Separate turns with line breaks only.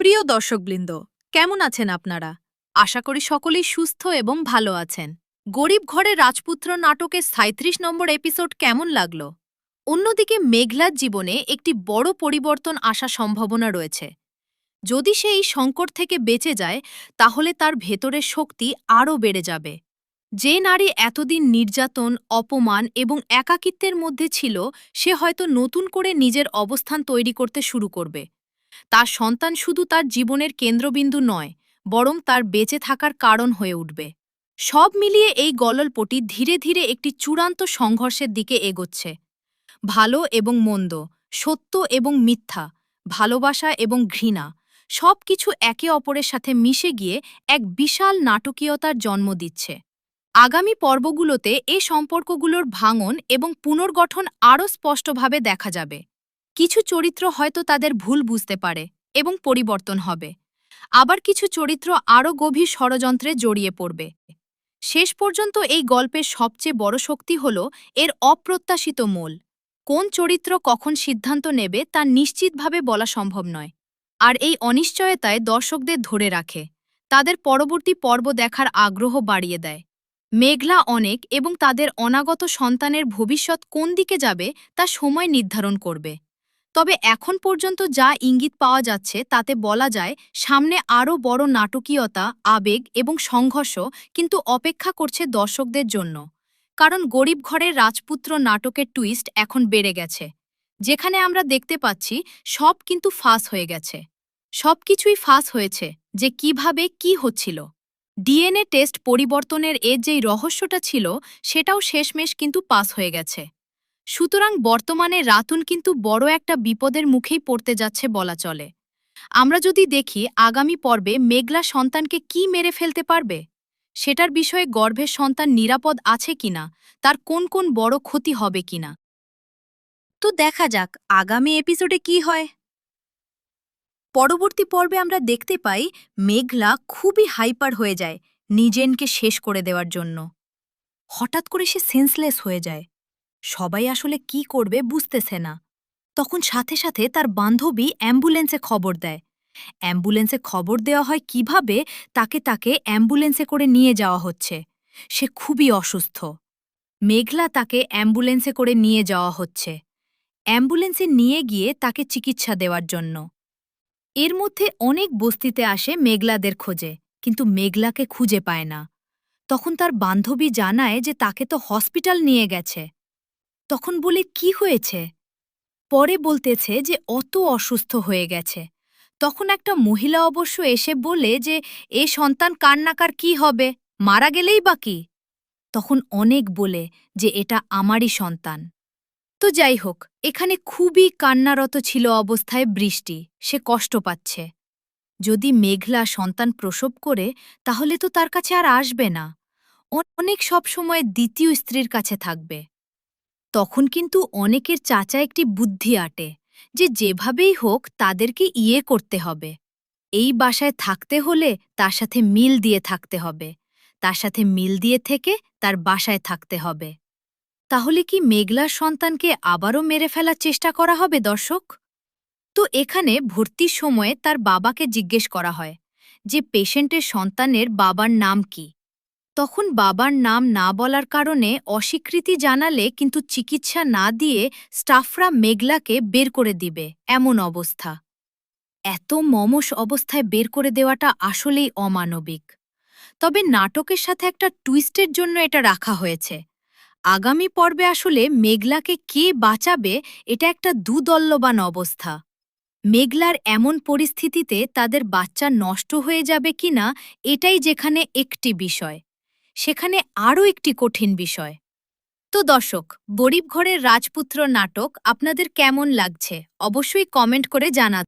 প্রিয় দর্শকবৃন্দ, কেমন আছেন আপনারা? আশা করি সকলেই সুস্থ এবং ভালো আছেন। গরিব ঘরে রাজপুত্র নাটকের ৩৭ নম্বর এপিসোড কেমন লাগলো? অন্যদিকে মেঘলার জীবনে একটি বড় পরিবর্তন আসা সম্ভাবনা রয়েছে। যদি সে এই সংকট থেকে বেঁচে যায়, তাহলে তার ভেতরের শক্তি আরও বেড়ে যাবে। যে নারী এতদিন নির্যাতন, অপমান এবং একাকিত্বের মধ্যে ছিল, সে হয়তো নতুন করে নিজের অবস্থান তৈরি করতে শুরু করবে। তার সন্তান শুধু তার জীবনের কেন্দ্রবিন্দু নয়, বরং তার বেঁচে থাকার কারণ হয়ে উঠবে। সব মিলিয়ে এই গল্পটি ধীরে ধীরে একটি চূড়ান্ত সংঘর্ষের দিকে এগোচ্ছে। ভালো এবং মন্দ, সত্য এবং মিথ্যা, ভালোবাসা এবং ঘৃণা, সব কিছু একে অপরের সাথে মিশে গিয়ে এক বিশাল নাটকীয়তার জন্ম দিচ্ছে। আগামী পর্বগুলোতে এ সম্পর্কগুলোর ভাঙন এবং পুনর্গঠন আরও স্পষ্টভাবে দেখা যাবে। কিছু চরিত্র হয়তো তাদের ভুল বুঝতে পারে এবং পরিবর্তন হবে, আবার কিছু চরিত্র আরও গভীর ষড়যন্ত্রে জড়িয়ে পড়বে। শেষ পর্যন্ত এই গল্পের সবচেয়ে বড় শক্তি হল এর অপ্রত্যাশিত মোল। কোন চরিত্র কখন সিদ্ধান্ত নেবে তা নিশ্চিতভাবে বলা সম্ভব নয়, আর এই অনিশ্চয়তায় দর্শকদের ধরে রাখে, তাদের পরবর্তী পর্ব দেখার আগ্রহ বাড়িয়ে দেয়। মেঘলা অনেক এবং তাদের অনাগত সন্তানের ভবিষ্যৎ কোন দিকে যাবে তা সময় নির্ধারণ করবে। তবে এখন পর্যন্ত যা ইঙ্গিত পাওয়া যাচ্ছে তাতে বলা যায় সামনে আরও বড় নাটকীয়তা, আবেগ এবং সংঘর্ষ কিন্তু অপেক্ষা করছে দর্শকদের জন্য। কারণ গরিব ঘরের রাজপুত্র নাটকের টুইস্ট এখন বেড়ে গেছে, যেখানে আমরা দেখতে পাচ্ছি সব কিন্তু ফাঁস হয়ে গেছে। সবকিছুই ফাঁস হয়েছে যে কিভাবে কি হচ্ছিল। ডিএনএ টেস্ট পরিবর্তনের এর যেই রহস্যটা ছিল, সেটাও শেষমেশ কিন্তু পাস হয়ে গেছে। সুতরাং বর্তমানে রাতুন কিন্তু বড় একটা বিপদের মুখেই পড়তে যাচ্ছে বলা চলে। আমরা যদি দেখি আগামী পর্বে মেঘলা সন্তানকে কি মেরে ফেলতে পারবে, সেটার বিষয়ে গর্ভের সন্তান নিরাপদ আছে কিনা, তার কোন কোন বড় ক্ষতি হবে কিনা। তো দেখা যাক আগামী এপিসোডে কি হয়। পরবর্তী পর্বে আমরা দেখতে পাই মেঘলা খুবই হাইপার হয়ে যায় নিজেনকে শেষ করে দেওয়ার জন্য। হঠাৎ করে সে সেন্সলেস হয়ে যায়। সবাই আসলে কি করবে বুঝতেছে না। তখন সাথে সাথে তার বান্ধবী অ্যাম্বুলেন্সে খবর দেয়। অ্যাম্বুলেন্সে খবর দেওয়া হয় কিভাবে তাকে অ্যাম্বুলেন্সে করে নিয়ে যাওয়া হচ্ছে। সে খুবই অসুস্থ। মেঘলা তাকে অ্যাম্বুলেন্সে করে নিয়ে যাওয়া হচ্ছে, অ্যাম্বুলেন্সে নিয়ে গিয়ে তাকে চিকিৎসা দেওয়ার জন্য। এর মধ্যে অনেক বস্তিতে আসে মেঘলাদের খোঁজে, কিন্তু মেঘলাকে খুঁজে পায় না। তখন তার বান্ধবী জানায় যে তাকে তো হসপিটাল নিয়ে গেছে। তখন বলে কি হয়েছে? পরে বলতেছে যে অত অসুস্থ হয়ে গেছে। তখন একটা মহিলা অবশ্য এসে বলে যে এ সন্তান কান্নাকার কি হবে, মারা গেলেই বা কি। তখন অনেক বলে যে এটা আমারই সন্তান। তো যাই হোক, এখানে খুবই কান্নারত ছিল অবস্থায় বৃষ্টি, সে কষ্ট পাচ্ছে। যদি মেঘলা সন্তান প্রসব করে, তাহলে তো তার কাছে আর আসবে না। অনেক সব সময় দ্বিতীয় স্ত্রীর কাছে থাকবে। তখন কিন্তু অনেকের চাচা একটি বুদ্ধি আটে যে যেভাবেই হোক তাদেরকে ইয়ে করতে হবে। এই বাসায় থাকতে হলে তার সাথে মিল দিয়ে থাকতে হবে, তার সাথে মিল দিয়ে থেকে তার বাসায় থাকতে হবে। তাহলে কি মেঘলার সন্তানকে আবারও মেরে ফেলার চেষ্টা করা হবে দর্শক? তো এখানে ভর্তির সময়ে তার বাবাকে জিজ্ঞেস করা হয় যে পেশেন্টের সন্তানের বাবার নাম কি। তখন বাবার নাম না বলার কারণে অস্বীকৃতি জানালে কিন্তু চিকিৎসা না দিয়ে স্টাফরা মেঘলাকে বের করে দিবে এমন অবস্থা। এত মমস অবস্থায় বের করে দেওয়াটা আসলেই অমানবিক। তবে নাটকের সাথে একটা টুইস্টের জন্য এটা রাখা হয়েছে। আগামী পর্বে আসলে মেঘলাকে কে বাঁচাবে, এটা একটা দুদল্যবান অবস্থা। মেঘলার এমন পরিস্থিতিতে তাদের বাচ্চা নষ্ট হয়ে যাবে কিনা, এটাই যেখানে একটি বিষয়, সেখানে আরও একটি কঠিন বিষয়। তো দর্শক, গরিব ঘরের রাজপুত্র নাটক আপনাদের কেমন লাগছে অবশ্যই কমেন্ট করে জানান।